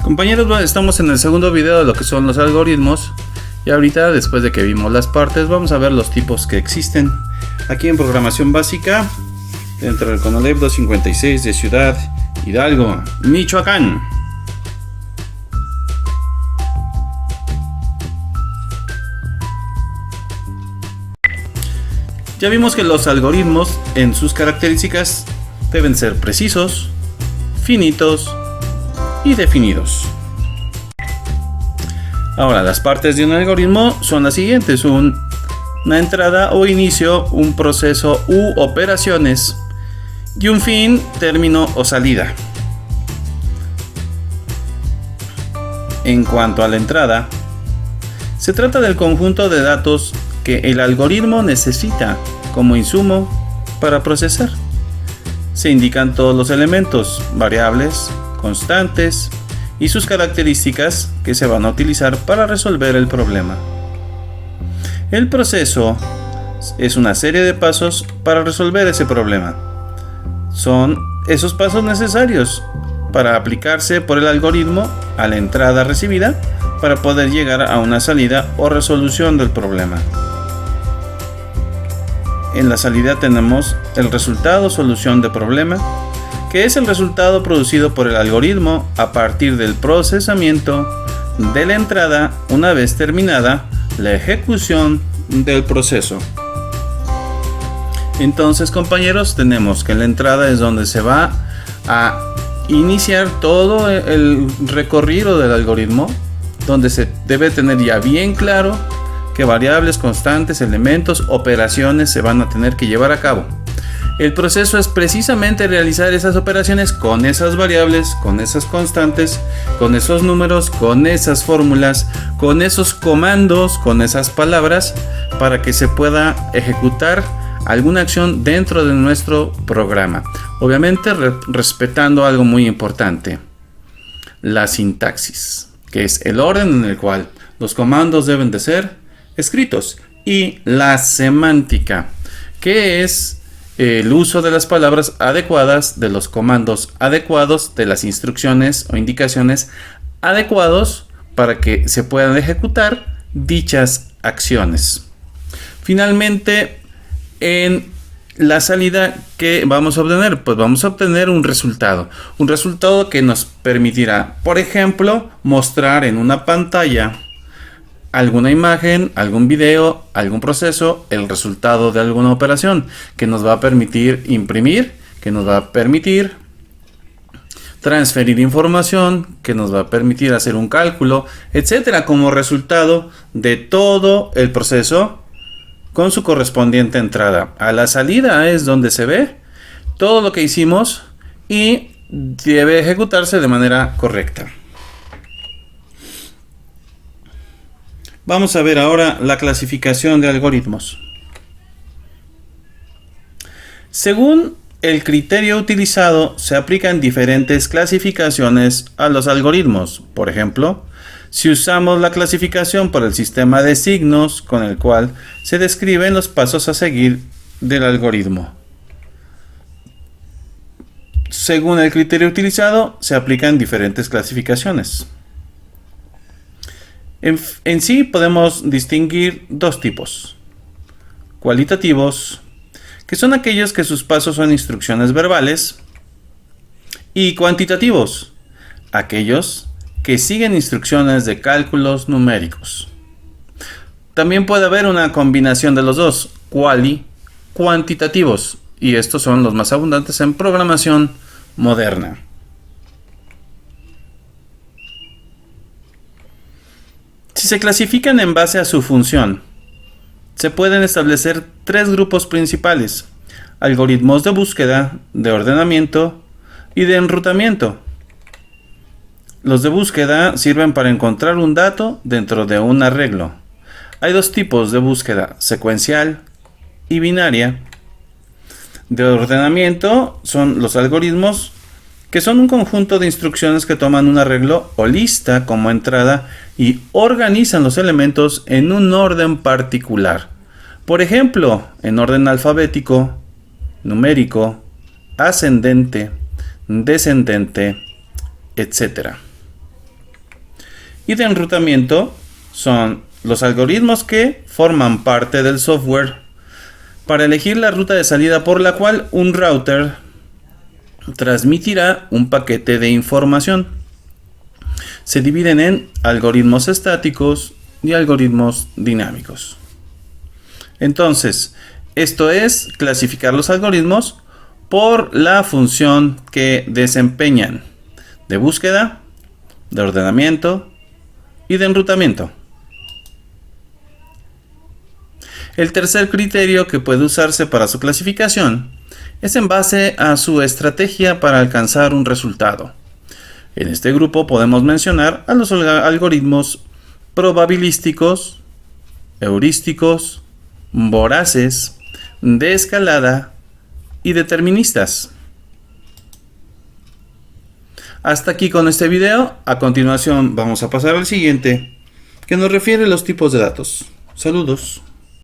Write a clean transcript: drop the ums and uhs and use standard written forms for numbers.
Compañeros, bueno, estamos en el segundo video de lo que son los algoritmos. Y ahorita, después de que vimos las partes, vamos a ver los tipos que existen. Aquí en programación básica, dentro del CONALEP 256 de Ciudad Hidalgo, Michoacán. Ya vimos que los algoritmos en sus características deben ser precisos, finitos y definidos. Ahora, las partes de un algoritmo son las siguientes: una entrada o inicio, un proceso u operaciones, y un fin, término o salida. En cuanto a la entrada, se trata del conjunto de datos que el algoritmo necesita como insumo para procesar. Se indican todos los elementos, variables, constantes y sus características que se van a utilizar para resolver el problema. El proceso es una serie de pasos para resolver ese problema. Son esos pasos necesarios para aplicarse por el algoritmo a la entrada recibida para poder llegar a una salida o resolución del problema. En la salida tenemos el resultado solución de problema, que es el resultado producido por el algoritmo a partir del procesamiento de la entrada una vez terminada la ejecución del proceso. Entonces, compañeros, tenemos que la entrada es donde se va a iniciar todo el recorrido del algoritmo, donde se debe tener ya bien claro qué variables, constantes, elementos, operaciones se van a tener que llevar a cabo. El proceso es precisamente realizar esas operaciones con esas variables, con esas constantes, con esos números, con esas fórmulas, con esos comandos, con esas palabras, para que se pueda ejecutar alguna acción dentro de nuestro programa. Obviamente respetando algo muy importante: la sintaxis, que es el orden en el cual los comandos deben de ser escritos, y la semántica, que es el uso de las palabras adecuadas, de los comandos adecuados, de las instrucciones o indicaciones adecuados para que se puedan ejecutar dichas acciones. Finalmente, en la salida, ¿qué vamos a obtener? Pues vamos a obtener un resultado que nos permitirá, por ejemplo, mostrar en una pantalla alguna imagen, algún video, algún proceso, el resultado de alguna operación, que nos va a permitir imprimir, que nos va a permitir transferir información, que nos va a permitir hacer un cálculo, etcétera, como resultado de todo el proceso con su correspondiente entrada. A la salida es donde se ve todo lo que hicimos y debe ejecutarse de manera correcta. Vamos a ver ahora la clasificación de algoritmos. Según el criterio utilizado, se aplican diferentes clasificaciones a los algoritmos. Por ejemplo, si usamos la clasificación por el sistema de signos con el cual se describen los pasos a seguir del algoritmo. Según el criterio utilizado, se aplican diferentes clasificaciones. En sí podemos distinguir dos tipos: cualitativos, que son aquellos que sus pasos son instrucciones verbales, y cuantitativos, aquellos que siguen instrucciones de cálculos numéricos. También puede haber una combinación de los dos, cuantitativos, y estos son los más abundantes en programación moderna. Si se clasifican en base a su función, se pueden establecer tres grupos principales: algoritmos de búsqueda, de ordenamiento y de enrutamiento. Los de búsqueda sirven para encontrar un dato dentro de un arreglo. Hay dos tipos de búsqueda: secuencial y binaria. De ordenamiento son los algoritmos que son un conjunto de instrucciones que toman un arreglo o lista como entrada y organizan los elementos en un orden particular. Por ejemplo, en orden alfabético, numérico, ascendente, descendente, etc. Y de enrutamiento son los algoritmos que forman parte del software para elegir la ruta de salida por la cual un router transmitirá un paquete de información. Se dividen en algoritmos estáticos y algoritmos dinámicos. Entonces, esto es clasificar los algoritmos por la función que desempeñan: de búsqueda, de ordenamiento y de enrutamiento. El tercer criterio que puede usarse para su clasificación es en base a su estrategia para alcanzar un resultado. En este grupo podemos mencionar a los algoritmos probabilísticos, heurísticos, voraces, de escalada y deterministas. Hasta aquí con este video. A continuación vamos a pasar al siguiente, que nos refiere a los tipos de datos. Saludos.